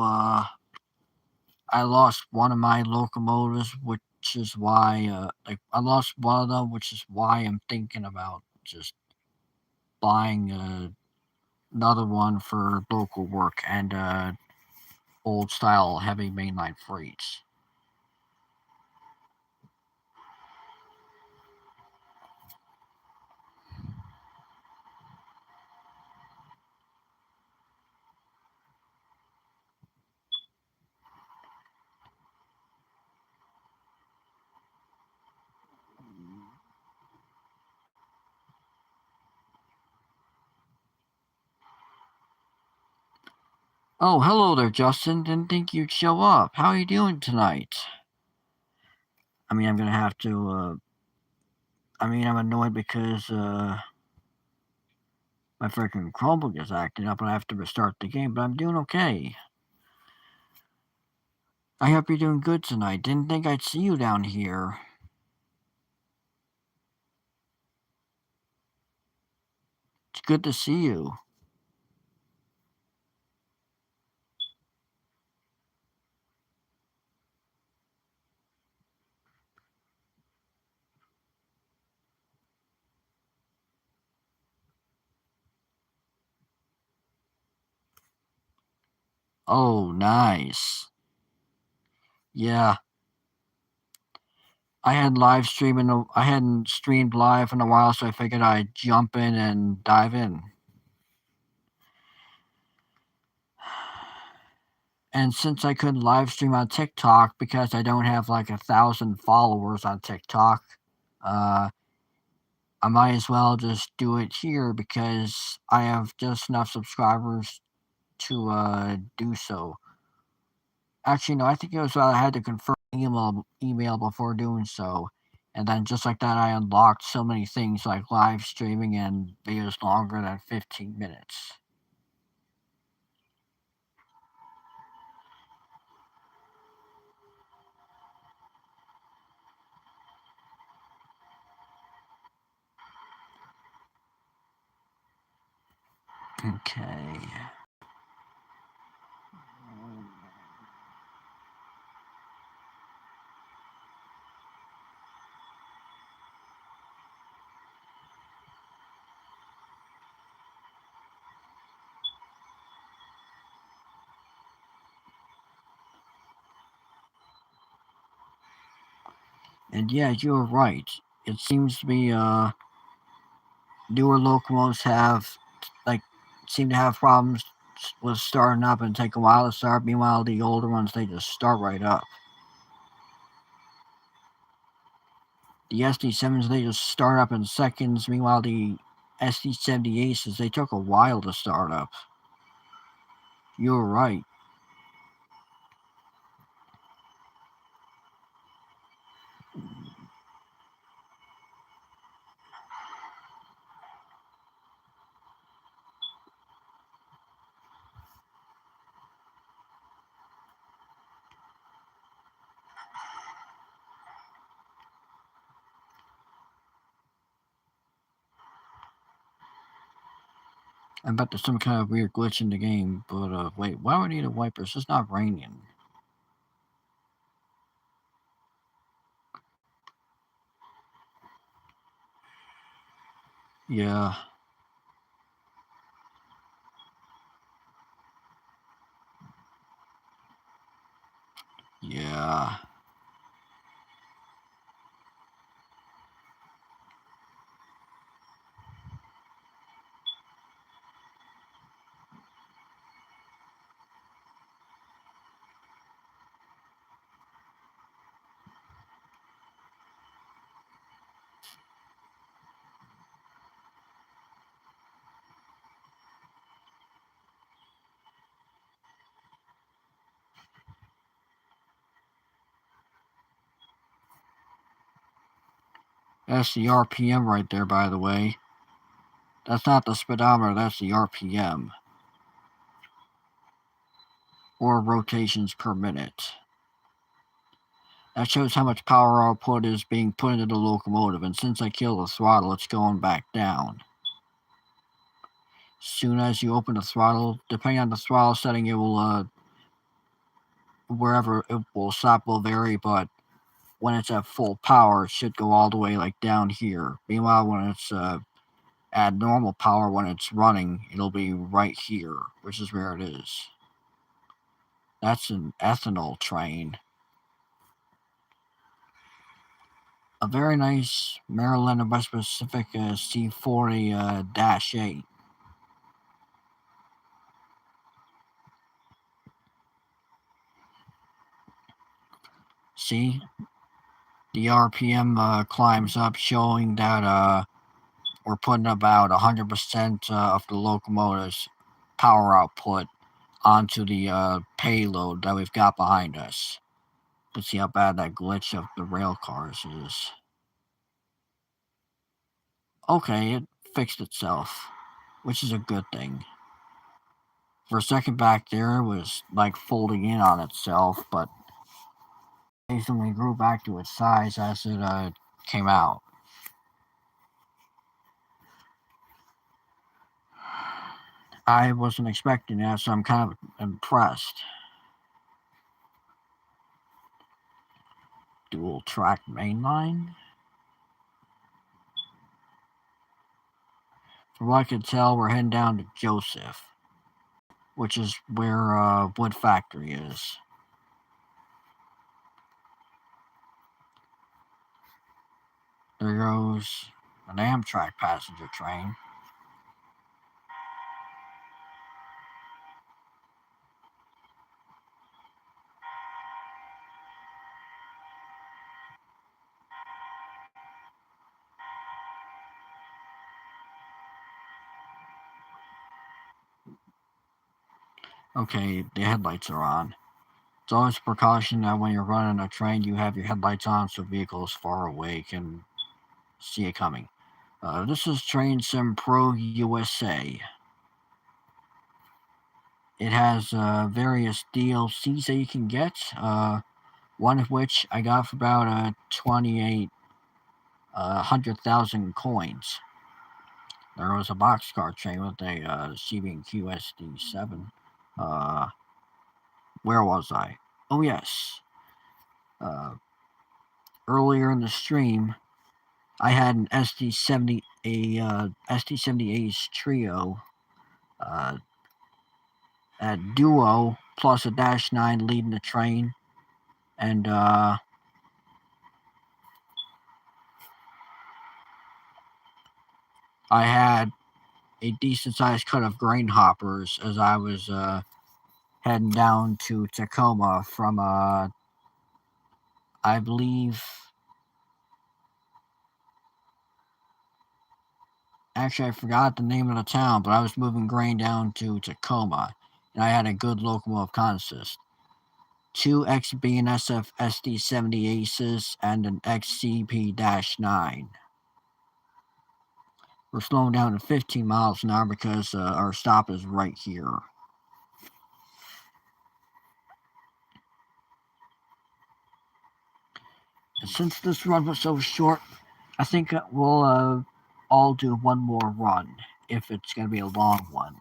I lost one of my locomotives, which is why I lost one of them, which is why I'm thinking about just buying another one for local work and old style heavy mainline freights. Oh, hello there, Justin. Didn't think you'd show up. How are you doing tonight? I mean, I'm gonna have to. I'm annoyed because my freaking Chromebook is acting up and I have to restart the game, but I'm doing okay. I hope you're doing good tonight. Didn't think I'd see you down here. It's good to see you. Oh, nice. Yeah, I hadn't streamed live in a while, so I figured I'd jump in and dive in. And since I couldn't live stream on TikTok because I don't have like 1,000 followers on TikTok, uh, I might as well just do it here because I have just enough subscribers to do so. Actually, no, I think it was I had to confirm email before doing so. And then just like that, I unlocked so many things like live streaming and videos longer than 15 minutes. Okay. And yeah, you're right. It seems to be newer locomotives have like seem to have problems was starting up and take a while to start. Meanwhile, the older ones, they just start right up. The SD7s, they just start up in seconds. Meanwhile, the SD78s, they took a while to start up. You're right. I bet there's some kind of weird glitch in the game, but wait, why would I need a wiper? It's just not raining. Yeah. Yeah. That's the RPM right there, by the way. That's not the speedometer, that's the RPM. Or rotations per minute. That shows how much power output is being put into the locomotive, and since I killed the throttle, it's going back down. As soon as you open the throttle, depending on the throttle setting, it will, wherever it will stop will vary, but when it's at full power, it should go all the way like down here. Meanwhile, when it's at normal power, when it's running, it'll be right here, which is where it is. That's an ethanol train. A very nice Maryland and West Pacific C40-8. See? The RPM climbs up, showing that we're putting about 100% of the locomotive's power output onto the payload that we've got behind us. Let's see how bad that glitch of the rail cars is. Okay, it fixed itself, which is a good thing. For a second back there, it was like folding in on itself, but instantly grew back to its size as it came out. I wasn't expecting that, so I'm kind of impressed. Dual track mainline? From what I can tell, we're heading down to Joseph, which is where Wood Factory is. There goes an Amtrak passenger train. Okay, the headlights are on. It's always a precaution that when you're running a train, you have your headlights on so vehicles far away can see it coming. This is Train Sim Pro USA. It has various DLCs that you can get. One of which I got for about 2,800,000 coins. There was a boxcar train with a CB&Q SD7. Where was I? Oh yes. Earlier in the stream, I had an SD70, SD78 trio, a duo plus a Dash 9 leading the train, and I had a decent sized cut of grain hoppers as I was heading down to Tacoma from I believe. Actually, I forgot the name of the town, but I was moving grain down to Tacoma, and I had a good locomotive consist. 2 XB&SF SD70 Aces and an XCP-9. We're slowing down to 15 miles an hour because our stop is right here. And since this run was so short, I think we'll all do one more run if it's going to be a long one.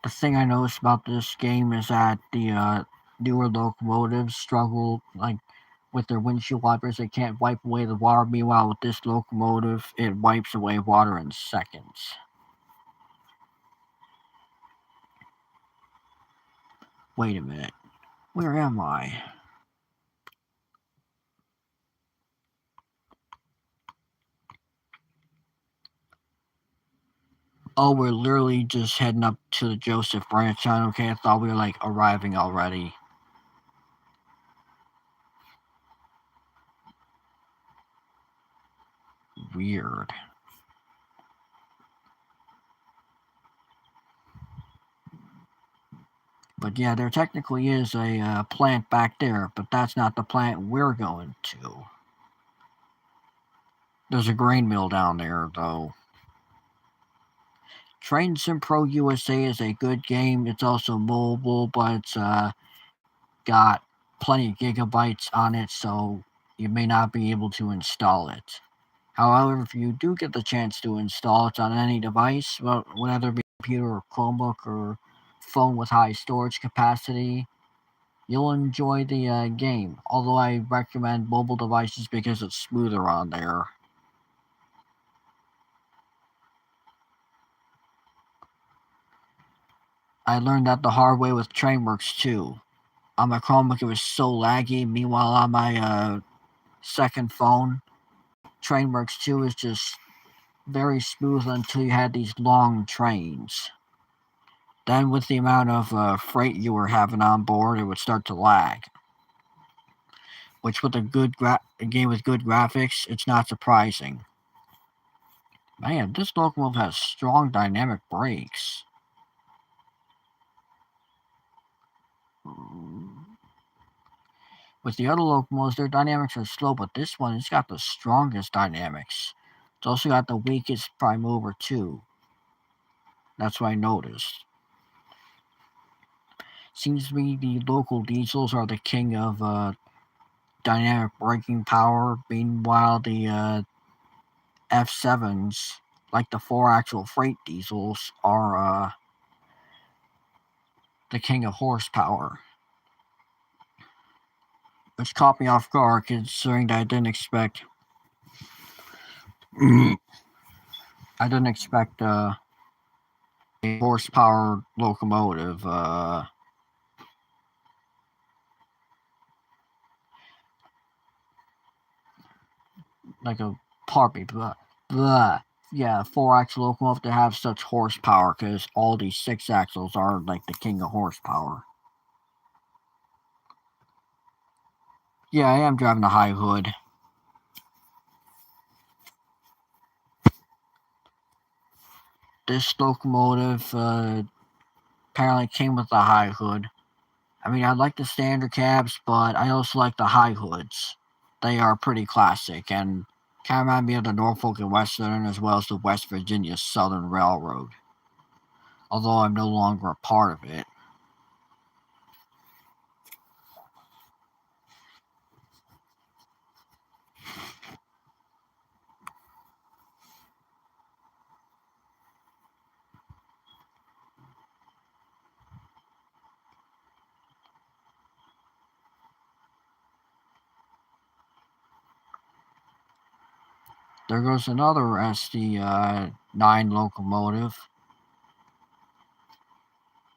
The thing I noticed about this game is that the newer locomotives struggle with their windshield wipers. They can't wipe away the water. Meanwhile, with this locomotive, it wipes away water in seconds. Wait a minute. Where am I? Oh, we're literally just heading up to the Joseph Branch line. Okay, I thought we were arriving already. Weird. But yeah, there technically is a plant back there, but that's not the plant we're going to. There's a grain mill down there, though. Train Sim Pro USA is a good game. It's also mobile, but it's got plenty of gigabytes on it, so you may not be able to install it. However, if you do get the chance to install it on any device, well, whether it be a computer or Chromebook or phone with high storage capacity, you'll enjoy the game. Although I recommend mobile devices because it's smoother on there. I learned that the hard way with Trainworks too. On my Chromebook, it was so laggy. Meanwhile, on my second phone, Trainworks 2 is just very smooth until you had these long trains. Then, with the amount of freight you were having on board, it would start to lag. Which, with a game with good graphics, it's not surprising. Man, this locomotive has strong dynamic brakes. With the other locomotives, their dynamics are slow, but this one, it's got the strongest dynamics. It's also got the weakest prime mover, too. That's what I noticed. Seems to me the local diesels are the king of dynamic braking power. Meanwhile, the F7s, like the 4-axle freight diesels, are the king of horsepower. Which caught me off guard, considering that I didn't expect a horsepower locomotive. Like a yeah, 4-axle locomotive to have such horsepower, because all these 6-axles are like the king of horsepower. Yeah, I am driving a high hood. This locomotive apparently came with a high hood. I mean, I like the standard cabs, but I also like the high hoods. They are pretty classic and kind of remind me of the Norfolk and Western as well as the West Virginia Southern Railroad. Although I'm no longer a part of it. There goes another SD9 locomotive.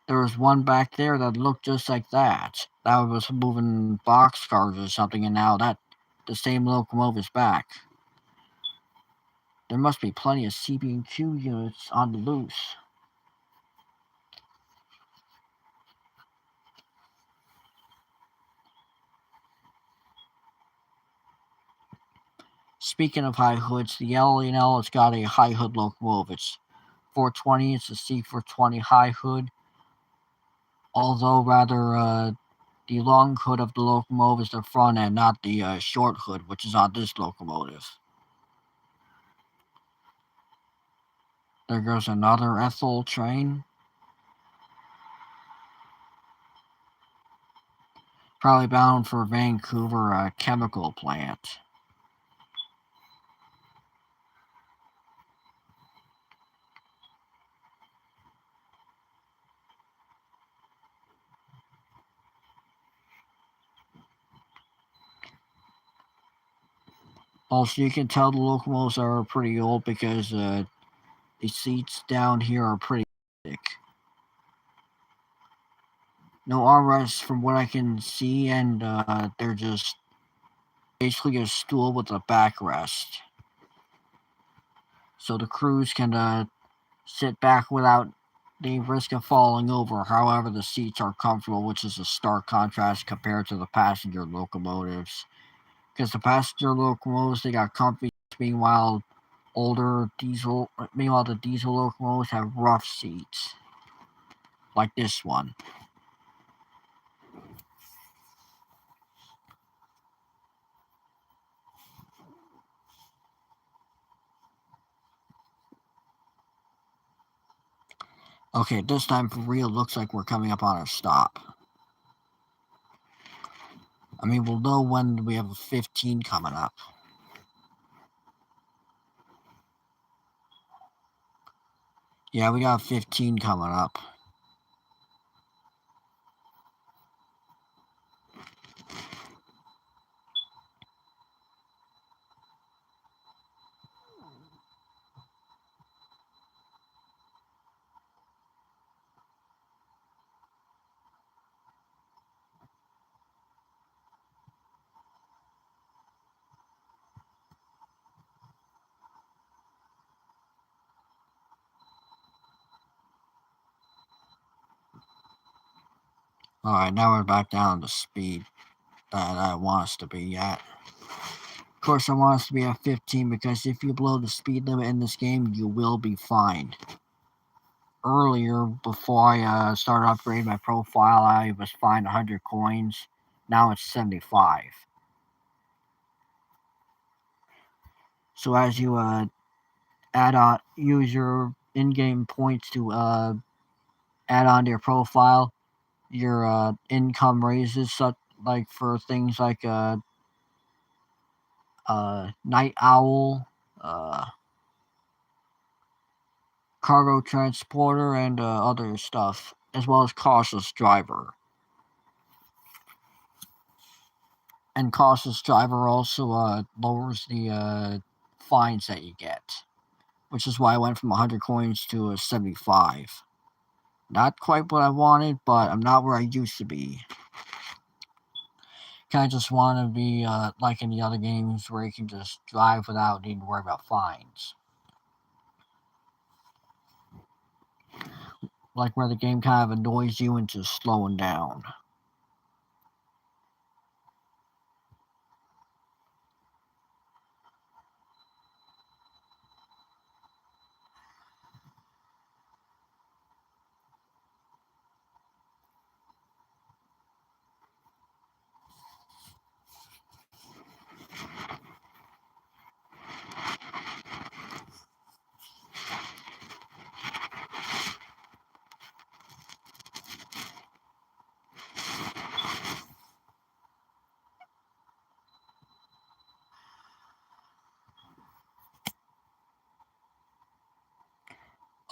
There was one back there that looked just like that. that was moving boxcars or something, and now that the same locomotive is back. There must be plenty of CB&Q units on the loose. Speaking of high hoods, the L&L has got a high hood locomotive. It's 420. It's a C420 high hood. Although rather the long hood of the locomotive is the front end, not the short hood, which is on this locomotive. There goes another Ethel train. Probably bound for Vancouver chemical plant. Also, you can tell the locomotives are pretty old because the seats down here are pretty thick. No armrests from what I can see, and they're just basically a stool with a backrest. So the crews can sit back without the risk of falling over. However, the seats are comfortable, which is a stark contrast compared to the passenger locomotives. Because the passenger locomotives, they got comfy. Meanwhile, the diesel locomotives have rough seats, like this one. Okay, this time for real, looks like we're coming up on our stop. I mean, we'll know when we have a 15 coming up. Yeah, we got a 15 coming up. Alright, now we're back down to speed that I want us to be at. Of course, I want us to be at 15 because if you blow the speed limit in this game, you will be fined. Earlier, before I started upgrading my profile, I was fined 100 coins. Now it's 75. So as you use your in-game points to add on to your profile, your income raises, like for things like Night Owl, Cargo Transporter, and other stuff, as well as Cautious Driver. And Cautious Driver also lowers the fines that you get, which is why I went from 100 coins to 75. Not quite what I wanted, but I'm not where I used to be. Kind of just want to be like in the other games where you can just drive without needing to worry about fines. Like where the game kind of annoys you into slowing down.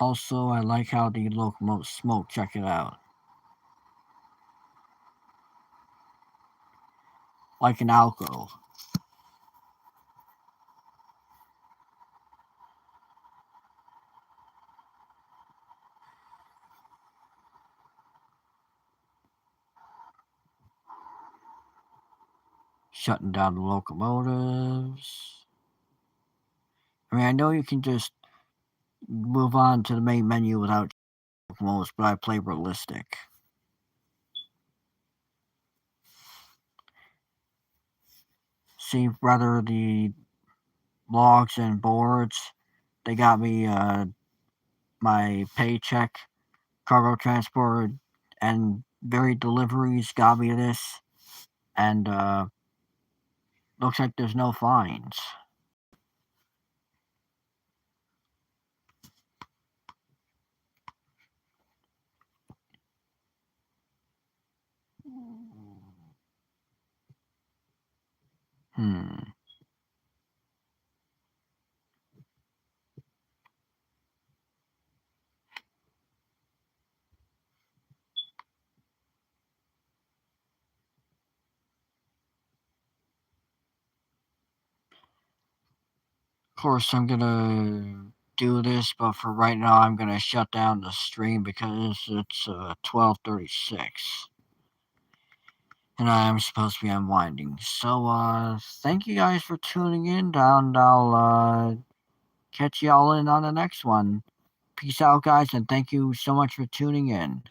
Also, I like how the locomotives smoke. Check it out. Like an Alco. shutting down the locomotives. I mean, I know you can just move on to the main menu without locomotives, but I play realistic. See, rather the logs and boards, they got me my paycheck, cargo transport, and varied deliveries got me this, and looks like there's no fines. Hmm. Of course, I'm gonna do this, but for right now, I'm gonna shut down the stream because it's 12:36, and I'm supposed to be unwinding. So, thank you guys for tuning in, and I'll catch y'all in on the next one. Peace out, guys, and thank you so much for tuning in.